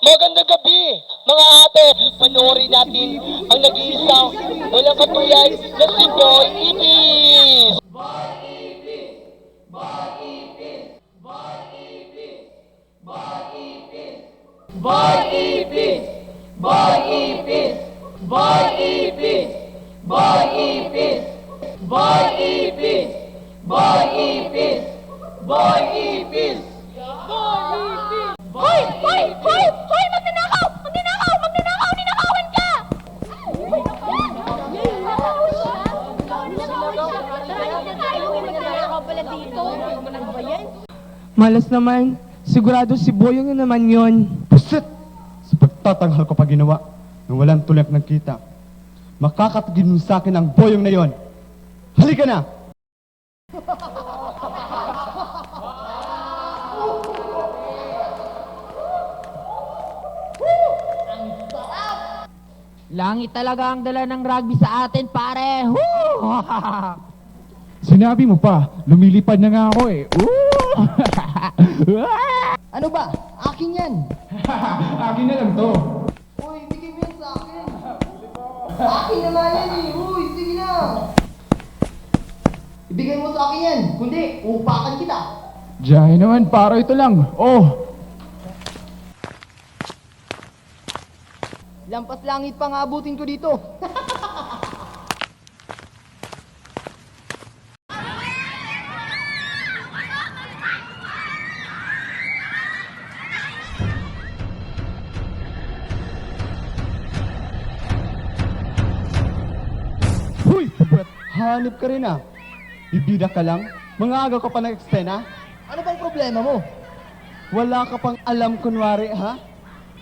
Magandang gabi, mga ate. Panoorin natin ang nag-iisang walang katulad na si Boy Ibis. Boy Ibis! Boy Ibis! Boy Ibis! Boy Ibis! Boy Ibis! Boy Ibis! Boy Ibis! Hoy! Hoy! Hoy! Hoy! Magnanakaw! Magnanakaw! Magnanakaw! Ninakawan ka! Ninakaw pala dito. Ano ba yan? Malas naman. Sigurado si Boyong yun naman yun. Pusit! Sa pagtatanghal ko pa ginawa nang walang tulak ng kita. Makakatagin mo sa akin ang boyong na yon. Halika na! Langit talaga ang dala ng rugby sa atin, pare. Woo! Sinabi mo pa, lumilipad na nga ako eh. Ano ba? Akin yan. Akin na lang to. Uy, bigay mo yan sa akin. Akin naman yan eh. Uy, sige na. Ibigay mo sa akin yan. Kundi, upakan kita. Diyan naman, para ito lang. Oh, Lampas langit pa nga abutin ko dito. Huy! Ba't hanip ka rin ah? Bibida ka lang? Mga aga ka pa ng eksena? Ano bang problema mo? Wala ka pang alam kunwari ha?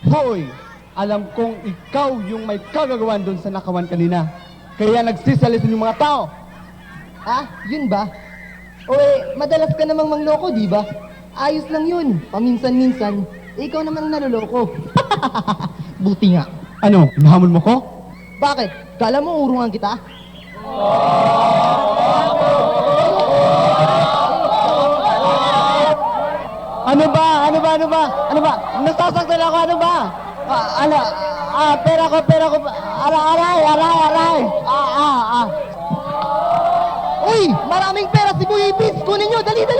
Hoy! Alam kong ikaw yung may kagagawan doon sa nakawan kanina. Kaya nagsisalisin yung mga tao. Ah, yun ba? Uy, madalas ka namang mangloko, di ba? Ayos lang yun. Paminsan-minsan, ikaw naman ang naloloko. Buti nga. Ano? Hinahamon mo ko? Bakit? Kala mo urungan kita? Ano ba? Ano ba? Ano ba? Ano ba? Nasasaktan ako, ano ba? Pera ko. Aray. Uy! Maraming pera si Boy Ibis! Kunin nyo! Dali! Pera!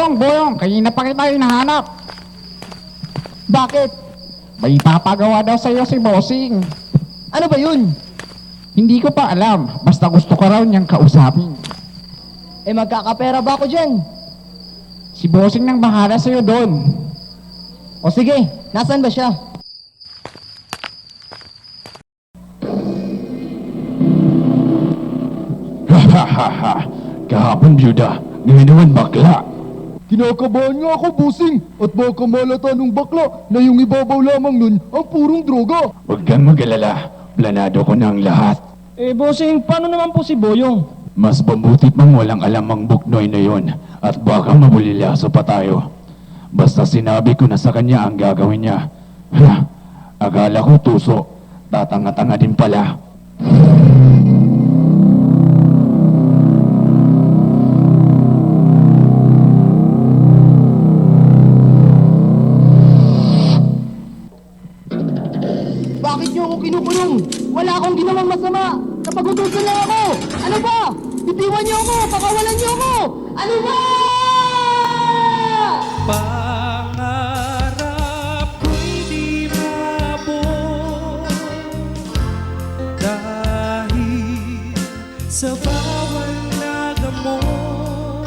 Boyong, kanina pa kita hinahanap. Bakit? May papagawa daw sa'yo si Bossing. Ano ba yun? Hindi ko pa alam, basta gusto ko raw niyang kausapin. Eh magkakapera ba ako dyan? Si Bossing nang bahala sa'yo doon. O sige, nasaan ba siya? Hahaha. Kahapon byuda, ngayon naman bakla. Kinakabahan nga ako, Bossing. At baka malata nung bakla na yung ibabaw lamang nun ang purong droga. Huwag kang mag-alala. Planado ko na ang lahat. Eh, bossing, paano naman po si Boyong? Mas mabuti pang walang alam ang buknoy na yon at baka mabulilaso pa tayo. Basta sinabi ko na sa kanya ang gagawin niya. Ha, akala ko tuso. Tatanga-tanga din pala. Bakit niyo ako kinukulong? Wala akong ginawang masama. Napagutusan lang ako. Ano ba? Bitiwan niyo ako. Pakawalan niyo ako. Ano ba? Pangarap ko'y di maabot dahil sa bawal na gamot.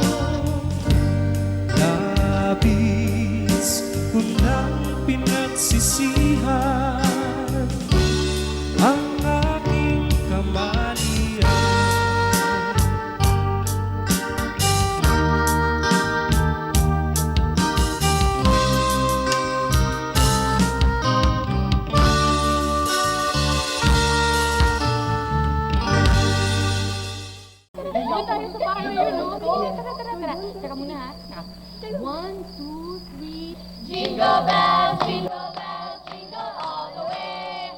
Labis ko nang pinagsisihan ang aking kamalian. Doon tayo sa bahay yun, no? Tara, tara, tara. Teka muna, ha? Teka. 1, 2, 3. Jingle bells, jingle bells, jingle all the way.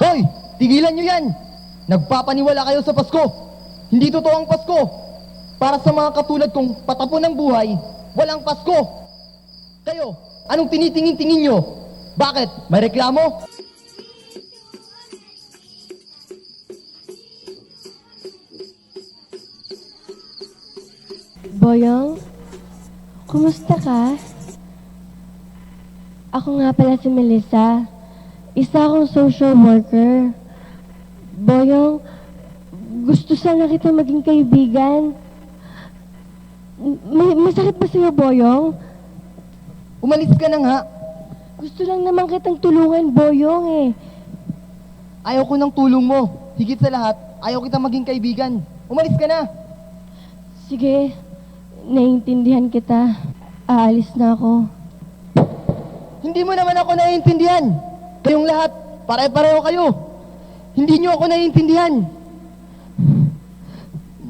Hoy! Tigilan niyo yan! Nagpapaniwala kayo sa Pasko. Hindi totoo ang Pasko. Para sa mga katulad kong patapon ng buhay, walang Pasko. Kayo, anong tinitingin-tingin niyo? Bakit? May reklamo? Boyong, kumusta ka? Ako nga pala si Melissa. Isa akong social worker. Boyong, gusto sana kita maging kaibigan. May sakit ba sa'yo, Boyong? Umalis ka na nga. Gusto lang naman kitang tulungan, Boyong eh. Ayaw ko ng tulong mo. Higit sa lahat, ayaw kita maging kaibigan. Umalis ka na. Sige, naiintindihan kita. Aalis na ako. Hindi mo naman ako naiintindihan. Kayong lahat, pare-pareho kayo. Hindi nyo ako naiintindihan.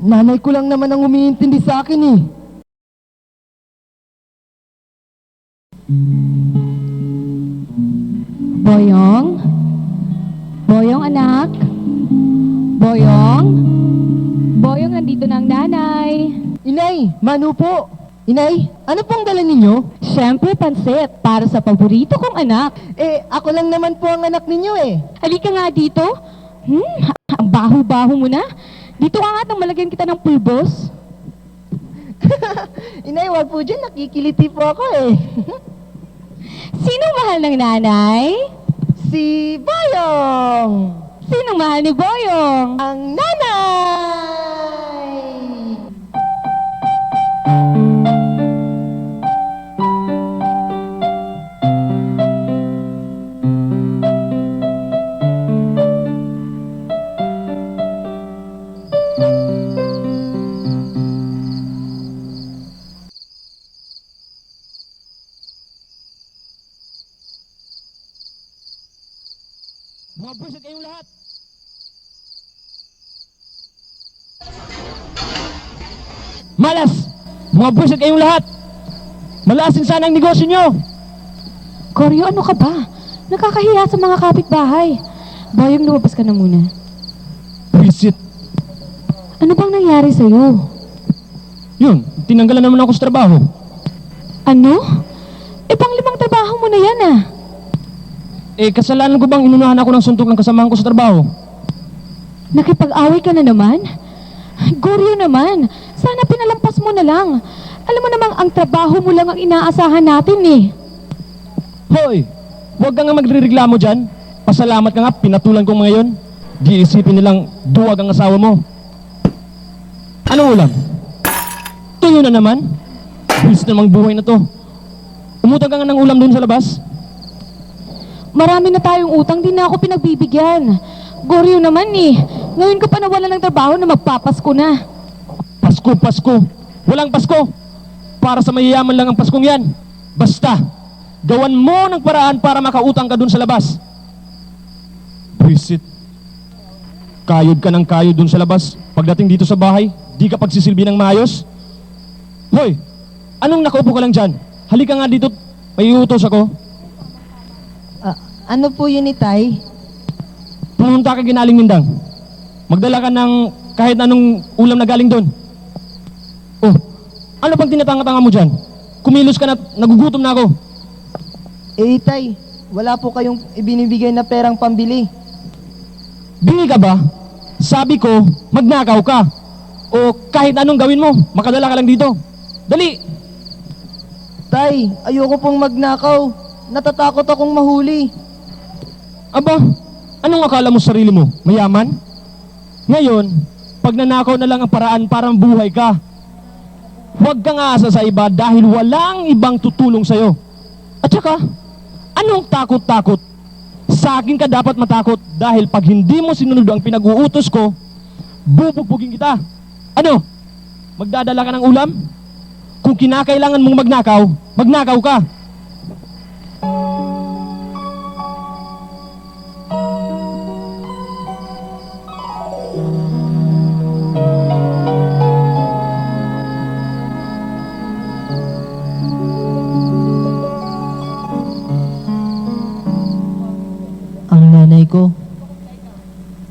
Nanay ko lang naman ang umiintindi sa akin eh. Boyong? Boyong, anak? Boyong? Boyong, nandito na ang nanay. Inay, Manu po. Inay, ano pong dala ninyo? Siyempre, pansit, para sa paborito kong anak. Eh, ako lang naman po ang anak ninyo eh. Halika nga dito. Ang baho-baho mo na. Dito ka nga nang malagyan kita ng pulbos. Inay, wag po dyan, nakikiliti po ako eh. Sinong mahal ng nanay? Si Bayong! Sinong mahal ni Boyong? Ang nanay! Mga buwisit kayong lahat! Malas! Mga buwisit kayong lahat! Malasin sana ang negosyo nyo! Koryo, ano ka ba? Nakakahiya sa mga kapitbahay. Boyong, lumabas ka na muna. Buwisit! Ano bang nangyari sa'yo? Yun, tinanggalan naman ako sa trabaho. Ano? Eh, pang-limang trabaho mo na yan ah. Eh, kasalanan ko bang inunahan ako ng suntok ng kasamahan ko sa trabaho? Nakipag-away ka na naman? Ay, Goryo naman. Sana pinalampas mo na lang. Alam mo namang ang trabaho mo lang ang inaasahan natin eh. Hoy! Huwag ka nga magre-reklamo dyan. Pasalamat ka nga, pinatulan ko ngayon. Di isipin nilang duwag ang asawa mo. Anong ulam? Tuyo na naman? Bilis namang buhay na to. Umutang ka nga ng ulam doon sa labas? Marami na tayong utang, di na ako pinagbibigyan. Goryo naman eh. Ngayon ka pa nawala ng trabaho na magpapasko na. Pasko, Pasko. Walang Pasko. Para sa mayayaman lang ang Paskong yan. Basta, gawan mo ng paraan para makautang ka doon sa labas. Visit. Kayod ka ng kayod doon sa labas. Pagdating dito sa bahay, di ka pagsisilbi ng maayos. Hoy, anong nakaupo ka lang dyan? Halika nga dito, may iutos ako. Ano po yun, Itay? Pumunta ka ginaling Mindang. Magdala ka ng kahit anong ulam na galing doon. Oh, ano bang tinatanga-tanga mo dyan? Kumilos ka na, nagugutom na ako. Itay, wala po kayong ibinibigay na perang pambili. Bingi ka ba? Sabi ko, magnakaw ka. O kahit anong gawin mo, makadala ka lang dito. Dali! Tay, ayoko pong magnakaw. Natatakot akong mahuli. Aba, anong akala mo sa sarili mo? Mayaman? Ngayon, pag nanakaw na lang ang paraan para buhay ka, huwag kang aasa sa iba dahil walang ibang tutulong sa'yo. At saka, anong takot-takot? Sa akin ka dapat matakot dahil pag hindi mo sinunod ang pinag-uutos ko, bubugbugin kita. Ano? Magdadala ka ng ulam? Kung kinakailangan mong magnakaw, magnakaw ka.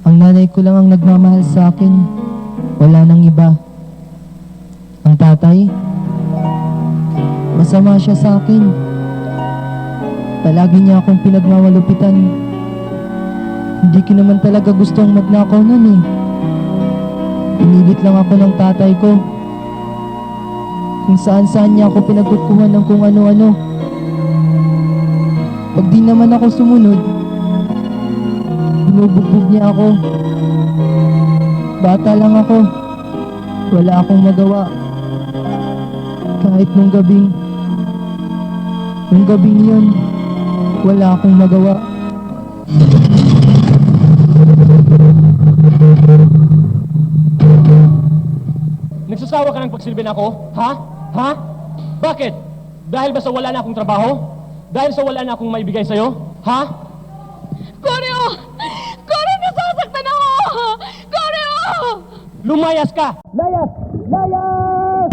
Ang nanay ko lang ang nagmamahal sa akin. Wala nang iba. Ang tatay, masama siya sa akin. Palagi niya akong pinagmawalupitan. Hindi ko naman talaga gustong magnakaw nun eh. Pinilit lang ako ng tatay ko. Kung saan-saan niya ako pinagkukuhan ng kung ano-ano. Pag di naman ako sumunod, binubugbog niya ako. Bata lang ako. Wala akong magawa. Kahit nung gabing yun, wala akong magawa. Nagsasawa ka ng pagsilbin ako? Ha? Ha? Bakit? Dahil ba sa wala na akong trabaho? Dahil sa wala na akong maibigay sa'yo? Ha? Goryo! Goryo, nasasaktan ako! Goryo! Lumayas ka! Layas! Layas!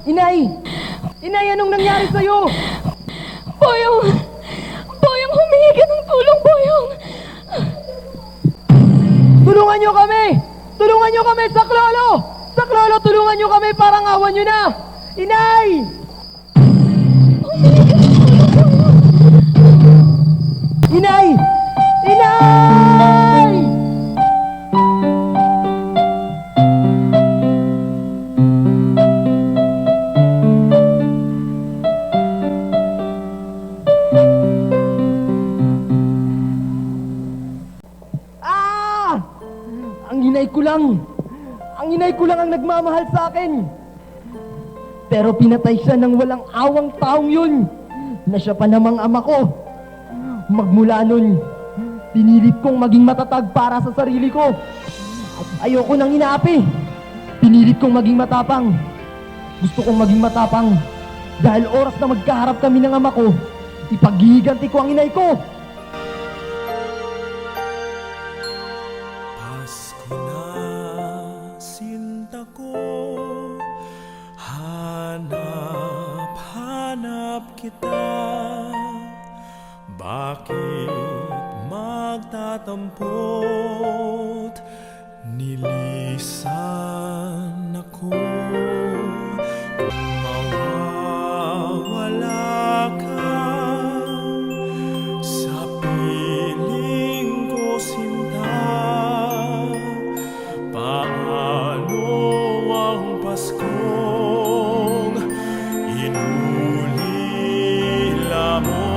Inay! Inay, anong nangyari sa'yo? Boyong! Boyong, humingi ka ng tulong, Boyong! Tulungan niyo kami! Tulungan niyo kami! Saklolo! Saklolo, tulungan niyo kami! Parang awan niyo na! Inay! Inay! Inay! Ah! Ang inay ko lang ang nagmamahal sa akin. Pero pinatay siya ng walang awang taong yun, na siya pa namang ama ko. Magmula nun, pinilit kong maging matatag para sa sarili ko. At ayoko nang inaapi. Pinilit kong maging matapang. Gusto kong maging matapang. Dahil oras na magkaharap kami ng ama ko, ipaghihiganti ko ang inay ko. Pasko na, sinta ko, hanap kita. Bakit magtatampot, nilisan ako. Mawawala ka sa piling ko, sinta. Paano ang Paskong inulila mo?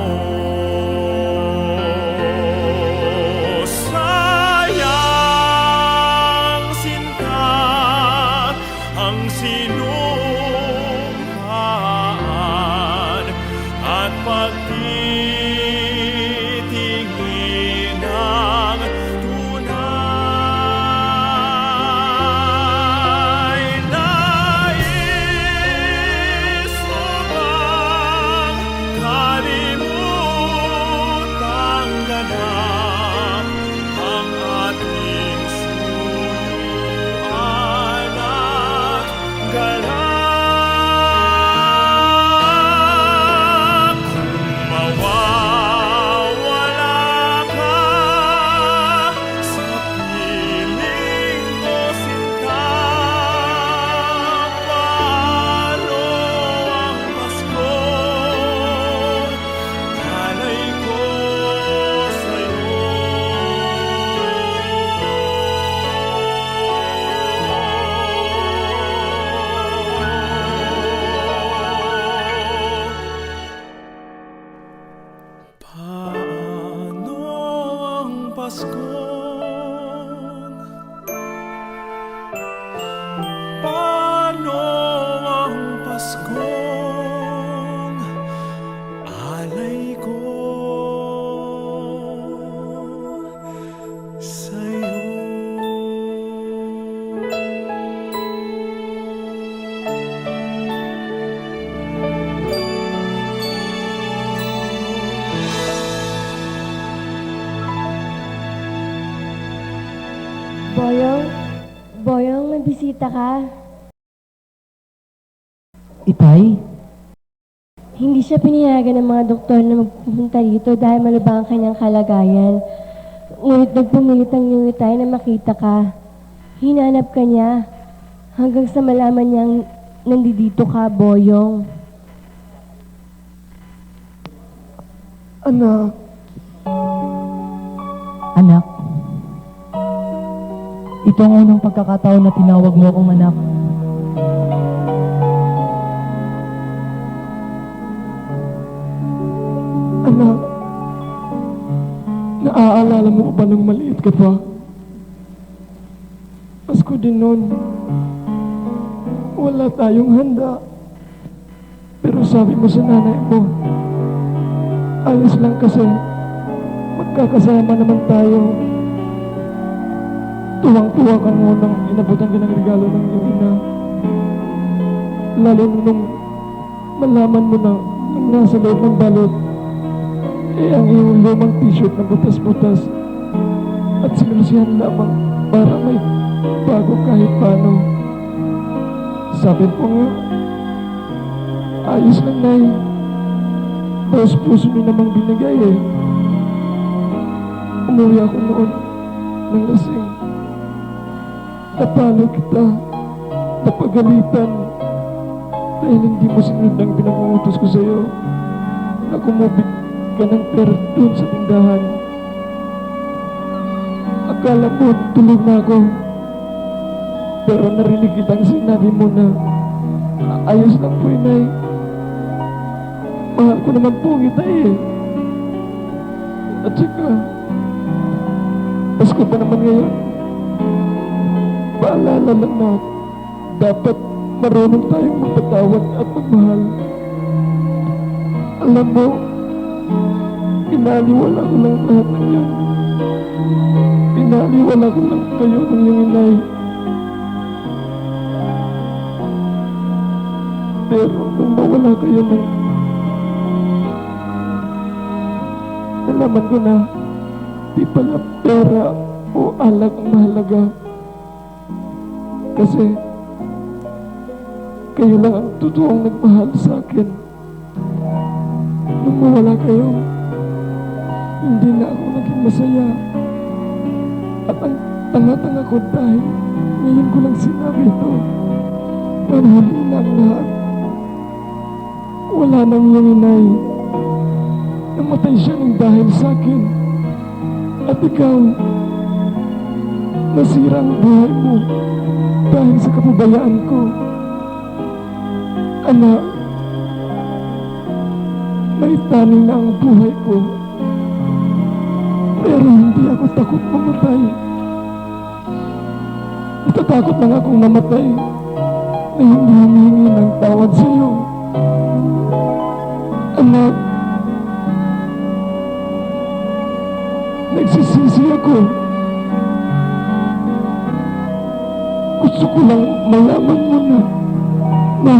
Paskong paano ang Paskong alay ko sa'yo. Boyong, Boyong, may bisita ka. Itay? Hindi siya pinayagan ng mga doktor na magpupunta dito dahil malubha ang kanyang kalagayan. Ngunit nagpumilit ang iyong itay na makita ka. Hinanap ka niya hanggang sa malaman niyang nandito ka, Boyong. Anak, Anak, ito ang unang pagkakataon na tinawag mo akong anak. anak, naaalala mo ba nung maliit ka pa? Pasko din nun. Wala tayong handa. Pero sabi mo sa nanay mo, ayos lang kasi magkakasama naman tayo. Tuwang-tuwa ka mo nang inabutan ka ng regalo ng iyong ina. Lalo nung malaman mo na ang nasa loob ng balot ang iyong lumang t-shirt na butas-butas at sinusihan lamang para may bago kahit paano. Sabi ko nga, ayos lang, Nay. Puso niyo namang binigay eh. Umuwi ako noon ng lasing. Natalo kita, napagalitan dahil hindi mo sinunod ang pinag-uutos ko sa'yo na kumubit ka ng pera doon sa tindahan. Akala mo tulog na ako, pero narinig kitang sinabi mo na ayos lang po, Inay. Mahal ko naman po kita eh. At saka Pasko pa naman ngayon. Paalala lang na dapat marunong tayong magpatawad at magmahal. Alam mo, pinaliwala ko lang lahat ng yan. Pinaliwala ko lang kayo ng iyong inay. Pero nung mawala kayo ng nalaman ko na di pala pera o alak ang mahalaga. Kasi kayo lang ang totoong nagmahal sa akin. Nung mawala kayo, hindi na ako naging masaya. At ang tanga-tanga ko dahil ngayon ko lang sinabi ito. Panghuli na ang lahat. Wala nang iyong inay. Namatay siya ng dahil sa akin. At ikaw, nasira ang buhay mo dahil sa kapabayaan ko. Anak, naitaning na ang buhay ko. Pero hindi ako takot mamatay. Natatakot lang akong mamatay na hindi humingi ng tawad sa iyo. Anak, nagsisisi ako. Gusto ko lang malaman mo na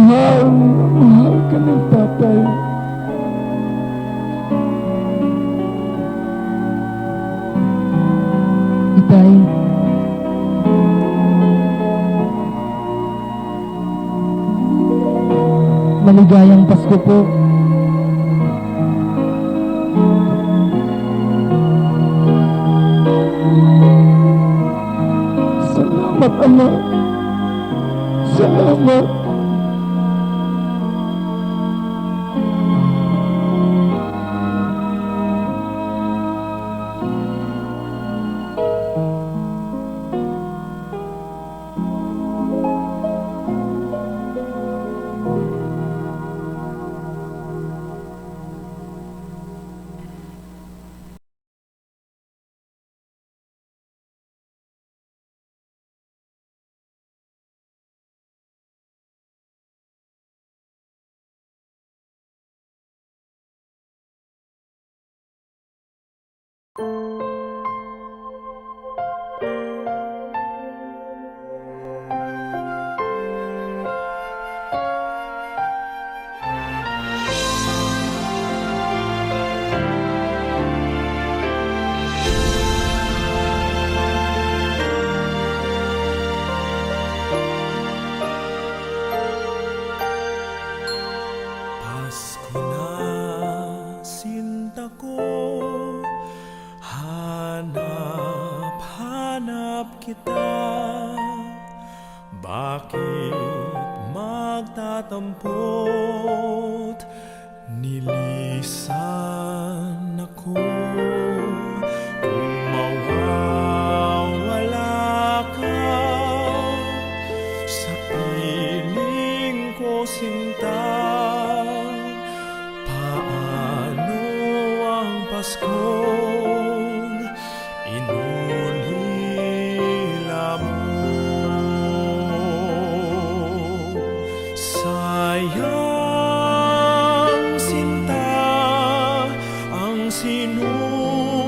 mahal ka ng tatay. Itay, maligayang Pasko po. Salamat, Ama. Salamat. Pasko na, sinta ko, hanap kita. Bakit magtatampot, nilisan ako. Kung mawawala ka sa piling ko, sinta, paano ang Paskong inulila mo? Sayang, sinta, ang sinulila